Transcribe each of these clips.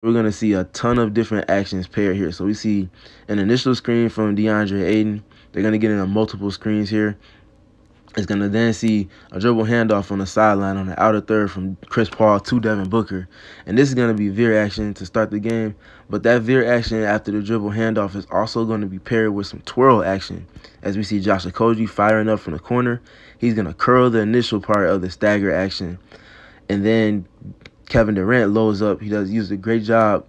we're going to see a ton of different actions paired here. So we see an initial screen from DeAndre Ayton. They're going to get into multiple screens here. It's going to then see a dribble handoff on the sideline on the outer third from Chris Paul to Devin Booker. And this is going to be veer action to start the game. But that veer action after the dribble handoff is also going to be paired with some twirl action. As we see Josh Okogie firing up from the corner. He's going to curl the initial part of the stagger action. And then Kevin Durant loads up. He does use a great job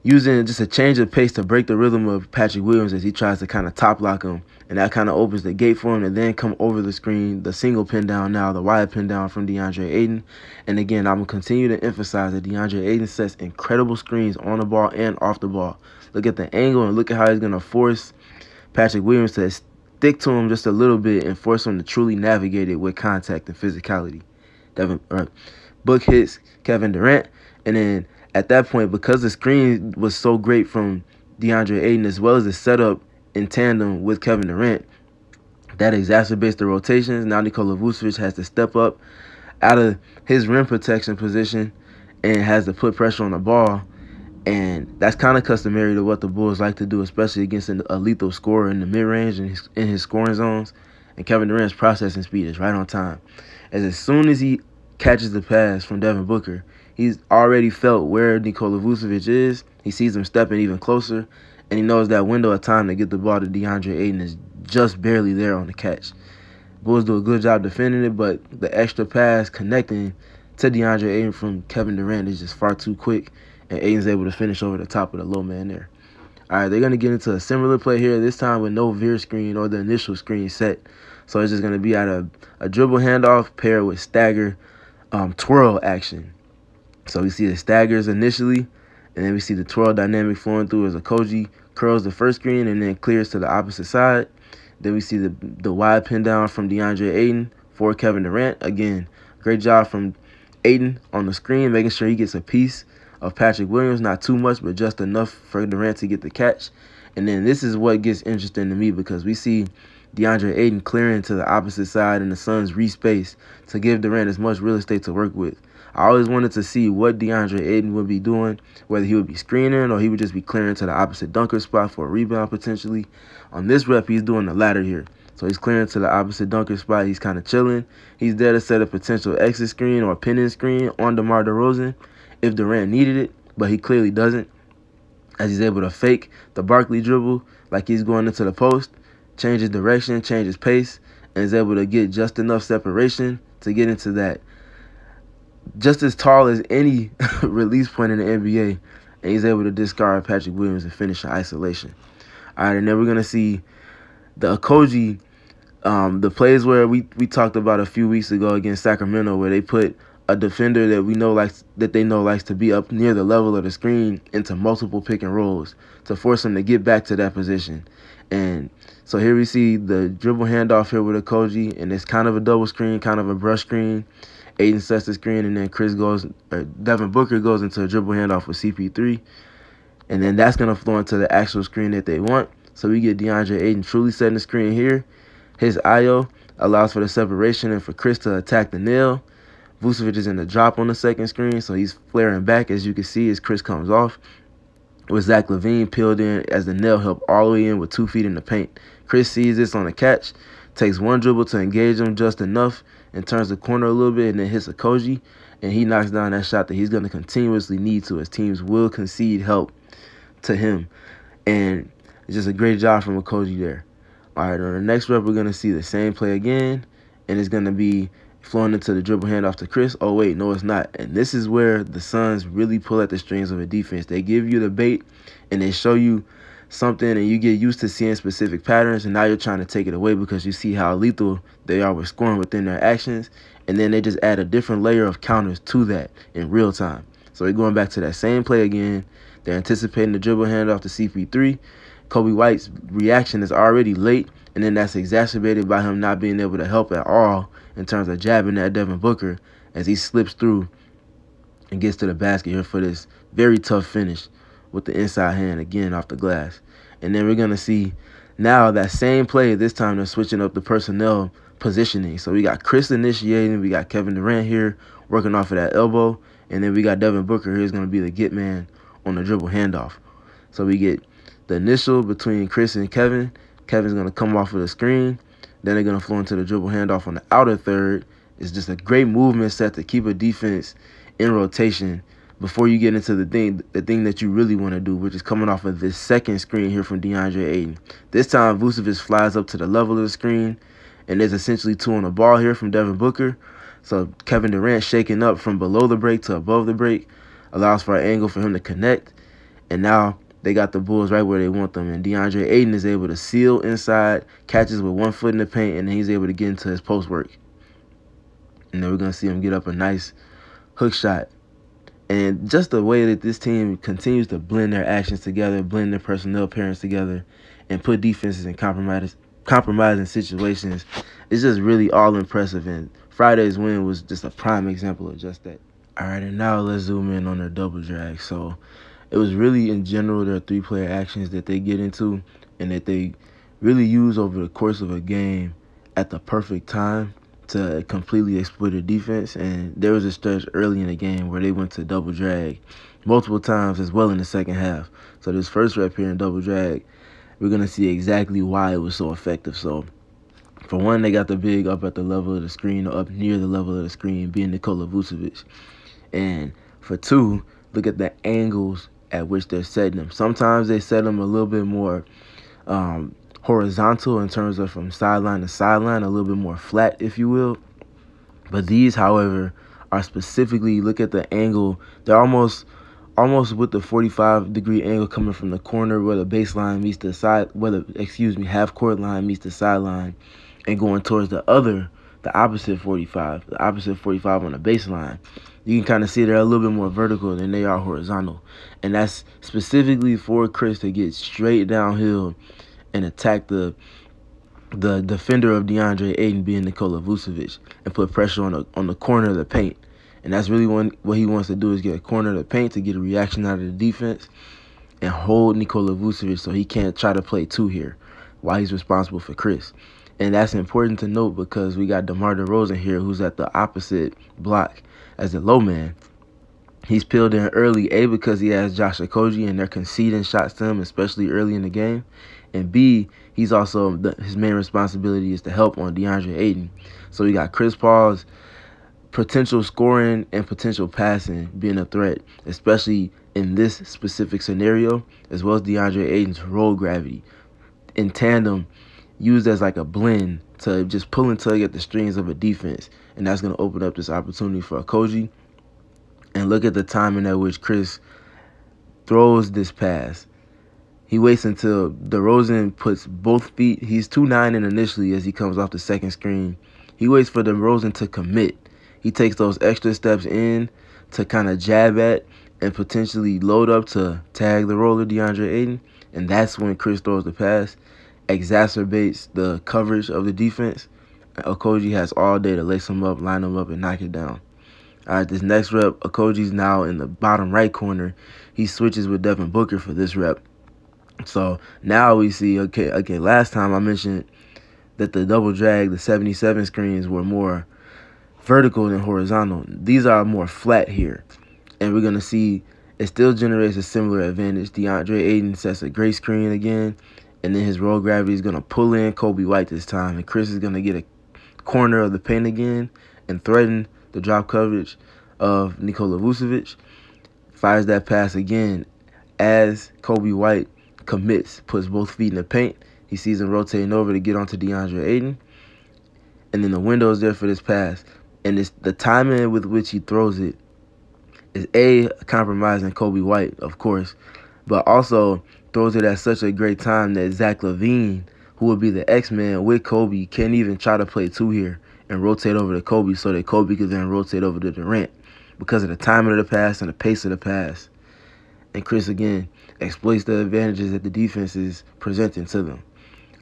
using just a change of pace to break the rhythm of Patrick Williams as he tries to kind of top lock him. And that kind of opens the gate for him to then come over the screen, the single pin down now, the wide pin down from DeAndre Ayton. And again, I'm going to continue to emphasize that DeAndre Ayton sets incredible screens on the ball and off the ball. Look at the angle and look at how he's going to force Patrick Williams to stick to him just a little bit and force him to truly navigate it with contact and physicality. Book hits Kevin Durant, and then at that point, because the screen was so great from DeAndre Ayton as well as the setup in tandem with Kevin Durant, that exacerbates the rotations. Now Nikola Vucevic has to step up out of his rim protection position and has to put pressure on the ball. And that's kind of customary to what the Bulls like to do, especially against a lethal scorer in the mid-range and in his scoring zones. And Kevin Durant's processing speed is right on time. As soon as he catches the pass from Devin Booker, he's already felt where Nikola Vucevic is. He sees him stepping even closer, and he knows that window of time to get the ball to DeAndre Ayton is just barely there on the catch. Bulls do a good job defending it, but the extra pass connecting to DeAndre Ayton from Kevin Durant is just far too quick, and Ayton's able to finish over the top of the low man there. All right, they're going to get into a similar play here, this time with no veer screen or the initial screen set. So it's just going to be at a dribble handoff paired with stagger twirl action. So we see the staggers initially, and then we see the twirl dynamic flowing through as Okogie curls the first screen and then clears to the opposite side. Then we see the wide pin down from DeAndre Ayton for Kevin Durant. Again, great job from Ayton on the screen, making sure he gets a piece of Patrick Williams. Not too much, but just enough for Durant to get the catch. And then this is what gets interesting to me, because we see DeAndre Ayton clearing to the opposite side and the Suns respace to give Durant as much real estate to work with. I always wanted to see what DeAndre Ayton would be doing, whether he would be screening or he would just be clearing to the opposite dunker spot for a rebound potentially. On this rep, he's doing the latter here. So he's clearing to the opposite dunker spot. He's kind of chilling. He's there to set a potential exit screen or pinning screen on DeMar DeRozan if Durant needed it, but he clearly doesn't, as he's able to fake the Barkley dribble like he's going into the post, change his direction, change his pace, and is able to get just enough separation to get into that just as tall as any release point in the NBA, and he's able to discard Patrick Williams and finish in isolation. All right, and then we're going to see the Okogie, the plays where we talked about a few weeks ago against Sacramento, where they put a defender that they know likes to be up near the level of the screen into multiple pick and rolls to force him to get back to that position. And so here we see the dribble handoff here with Okogie, and it's kind of a double screen, kind of a brush screen. Ayton sets the screen, and then Devin Booker goes into a dribble handoff with CP3. And then that's going to flow into the actual screen that they want. So we get DeAndre Ayton truly setting the screen here. His IO allows for the separation and for Chris to attack the nail. Vucevic is in the drop on the second screen, so he's flaring back, as you can see, as Chris comes off. With Zach LaVine peeled in as the nail help all the way in with 2 feet in the paint. Chris sees this on the catch, takes one dribble to engage him just enough, and turns the corner a little bit, and then hits Okogie, and he knocks down that shot that he's going to continuously need to, as teams will concede help to him. And it's just a great job from Okogie there. All right, on the next rep, we're going to see the same play again, and it's going to be flowing into the dribble handoff to Chris. Oh, wait, no, it's not. And this is where the Suns really pull at the strings of a defense. They give you the bait, and they show you something, and you get used to seeing specific patterns, and now you're trying to take it away because you see how lethal they are with scoring within their actions, and then they just add a different layer of counters to that in real time. So they're going back to that same play again. They're anticipating the dribble handoff to CP3. Kobe White's reaction is already late, and then that's exacerbated by him not being able to help at all in terms of jabbing at Devin Booker as he slips through and gets to the basket here for this very tough finish with the inside hand again off the glass. And then we're going to see now that same play. This time they're switching up the personnel positioning. So we got Chris initiating. We got Kevin Durant here working off of that elbow. And then we got Devin Booker here is going to be the get man on the dribble handoff. So we get the initial between Chris and Kevin. Kevin's going to come off of the screen. Then they're going to flow into the dribble handoff on the outer third. It's just a great movement set to keep a defense in rotation before you get into the thing that you really want to do, which is coming off of this second screen here from DeAndre Ayton. This time, Vucevic flies up to the level of the screen, and there's essentially 2 on the ball here from Devin Booker. So Kevin Durant shaking up from below the break to above the break allows for an angle for him to connect. And now they got the Bulls right where they want them. And DeAndre Ayton is able to seal inside, catches with 1 foot in the paint, and then he's able to get into his post work. And then we're going to see him get up a nice hook shot. And just the way that this team continues to blend their actions together, blend their personnel pairings together, and put defenses in compromising situations, it's just really all impressive. And Friday's win was just a prime example of just that. All right, and now let's zoom in on their double drag. So it was really, in general, their 3-player actions that they get into and that they really use over the course of a game at the perfect time to completely exploit the defense. And there was a stretch early in the game where they went to double drag multiple times as well in the second half. So this first rep here in double drag, we're going to see exactly why it was so effective. So for one, they got the big up at the level of the screen, or up near the level of the screen, being Nikola Vucevic. And for 2, look at the angles at which they're setting them. Sometimes they set them a little bit more horizontal in terms of from sideline to sideline, a little bit more flat, if you will. But these, however, are specifically, look at the angle. They're almost with the 45-degree angle coming from the corner where the baseline meets the side, half court line meets the sideline, and going towards the opposite 45 on the baseline. You can kind of see they're a little bit more vertical than they are horizontal. And that's specifically for Chris to get straight downhill and attack the defender of DeAndre Ayton, being Nikola Vucevic, and put pressure on the corner of the paint. And that's really what he wants to do, is get a corner of the paint to get a reaction out of the defense and hold Nikola Vucevic so he can't try to play 2 here while he's responsible for Chris. And that's important to note because we got DeMar DeRozan here, who's at the opposite block as a low man. He's peeled in early, A, because he has Josh Okogie and they're conceding shots to him, especially early in the game. And B, he's also, his main responsibility is to help on DeAndre Ayton. So we got Chris Paul's potential scoring and potential passing being a threat, especially in this specific scenario, as well as DeAndre Ayton's roll gravity in tandem, used as like a blend to just pull and tug at the strings of a defense. And that's going to open up this opportunity for Okogie. And look at the timing at which Chris throws this pass. He waits until DeRozan puts both feet. He's 2'9" initially as he comes off the second screen. He waits for DeRozan to commit. He takes those extra steps in to kind of jab at and potentially load up to tag the roller DeAndre Ayton. And that's when Chris throws the pass, exacerbates the coverage of the defense. Okogie has all day to lace him up, line him up, and knock it down. All right, this next rep, Okogie's now in the bottom right corner. He switches with Devin Booker for this rep. So now we see, okay, last time I mentioned that the double drag, the 77 screens were more vertical than horizontal. These are more flat here. And we're going to see it still generates a similar advantage. DeAndre Ayton sets a great screen again, and then his roll gravity is going to pull in Kobe White this time. And Chris is going to get a corner of the paint again and threaten the drop coverage of Nikola Vucevic. Fires that pass again as Kobe White commits, puts both feet in the paint. He sees him rotating over to get onto DeAndre Ayton. And then the window is there for this pass. And it's the timing with which he throws it is A, compromising Kobe White, of course, but also throws it at such a great time that Zach LaVine, who would be the X-Man with Kobe, can't even try to play 2 here and rotate over to Kobe so that Kobe could then rotate over to Durant because of the timing of the pass and the pace of the pass. And Chris, again, exploits the advantages that the defense is presenting to them.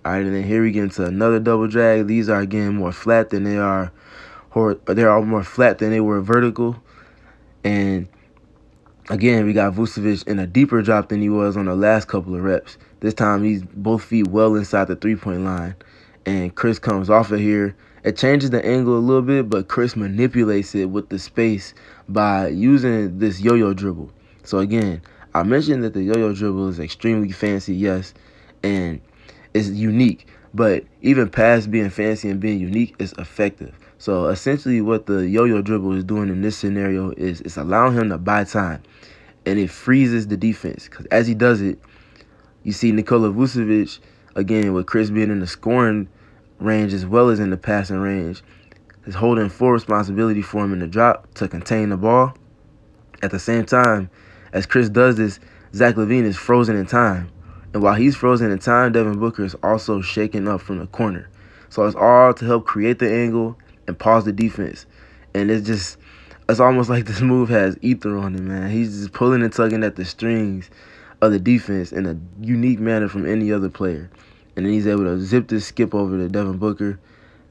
All right, and then here we get into another double drag. These are, again, more flat than they are, more flat than they were vertical. And again, we got Vucevic in a deeper drop than he was on the last couple of reps. This time, he's both feet well inside the 3-point line. And Chris comes off of here It changes the angle a little bit, but Chris manipulates it with the space by using this yo-yo dribble. So again, I mentioned that the yo-yo dribble is extremely fancy, yes, and it's unique. But even past being fancy and being unique, it's effective. So essentially what the yo-yo dribble is doing in this scenario is it's allowing him to buy time. And it freezes the defense. Because as he does it, you see Nikola Vucevic, again, with Chris being in the scoring range as well as in the passing range, is holding full responsibility for him in the drop to contain the ball. At the same time, as Chris does this, Zach LaVine is frozen in time. And while he's frozen in time, Devin Booker is also shaking up from the corner. So it's all to help create the angle and pause the defense. And it's almost like this move has ether on it, man. He's just pulling and tugging at the strings of the defense in a unique manner from any other player. And then he's able to zip this skip over to Devin Booker.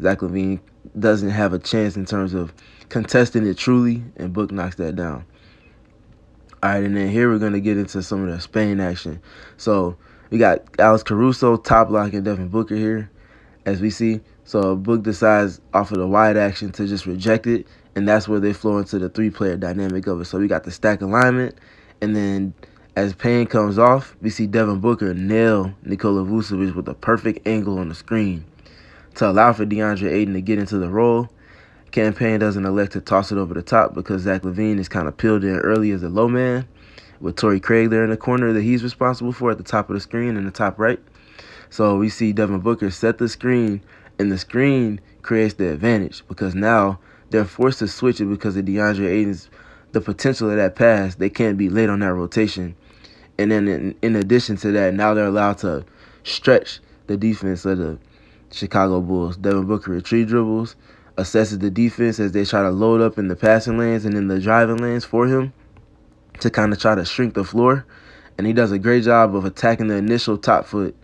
Zach LaVine doesn't have a chance in terms of contesting it truly, and Book knocks that down. All right, and then here we're going to get into some of the Spain action. So we got Alex Caruso top blocking Devin Booker here, as we see. So Book decides off of the wide action to just reject it, and that's where they flow into the three-player dynamic of it. So we got the stack alignment, and then as Payne comes off, we see Devin Booker nail Nikola Vucevic with a perfect angle on the screen to allow for DeAndre Ayton to get into the roll. Cam Payne doesn't elect to toss it over the top because Zach LaVine is kind of peeled in early as a low man with Torrey Craig there in the corner that he's responsible for at the top of the screen in the top right. So we see Devin Booker set the screen, and the screen creates the advantage because now they're forced to switch it because of DeAndre Ayton's the potential of that pass. They can't be late on that rotation. And then in addition to that, now they're allowed to stretch the defense of the Chicago Bulls. Devin Booker retrieve dribbles, assesses the defense as they try to load up in the passing lanes and in the driving lanes for him to kind of try to shrink the floor. And he does a great job of attacking the initial top foot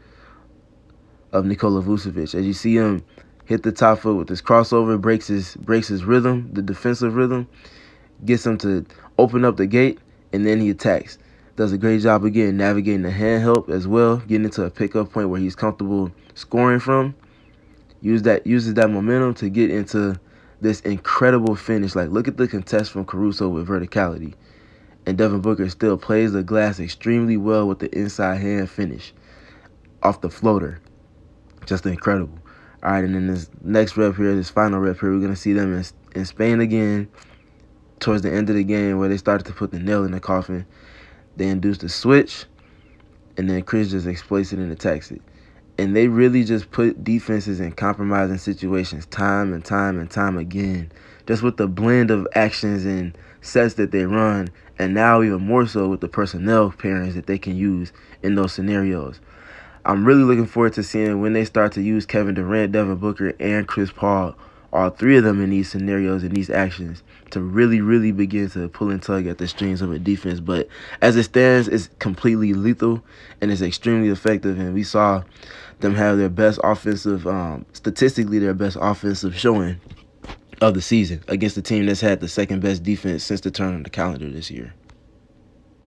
of Nikola Vucevic. As you see him hit the top foot with his crossover, breaks his rhythm, the defensive rhythm, gets him to open up the gate, and then he attacks. Does a great job again navigating the hand help as well, getting into a pickup point where he's comfortable scoring from. Uses that momentum to get into this incredible finish. Like, look at the contest from Caruso with verticality. And Devin Booker still plays the glass extremely well with the inside hand finish off the floater. Just incredible. All right, and then this next rep here, this final rep here, we're going to see them in Spain again towards the end of the game where they started to put the nail in the coffin. They induced a switch, and then Chris just exploits it and attacks it. And they really just put defenses in compromising situations time and time again, just with the blend of actions and sets that they run, and now even more so with the personnel pairings that they can use in those scenarios. I'm really looking forward to seeing when they start to use Kevin Durant, Devin Booker, and Chris Paul, all three of them in these scenarios and these actions, to really begin to pull and tug at the strings of a defense. But as it stands, it's completely lethal and it's extremely effective. And we saw them have their best offensive, statistically their best offensive showing of the season against a team that's had the second best defense since the turn of the calendar this year.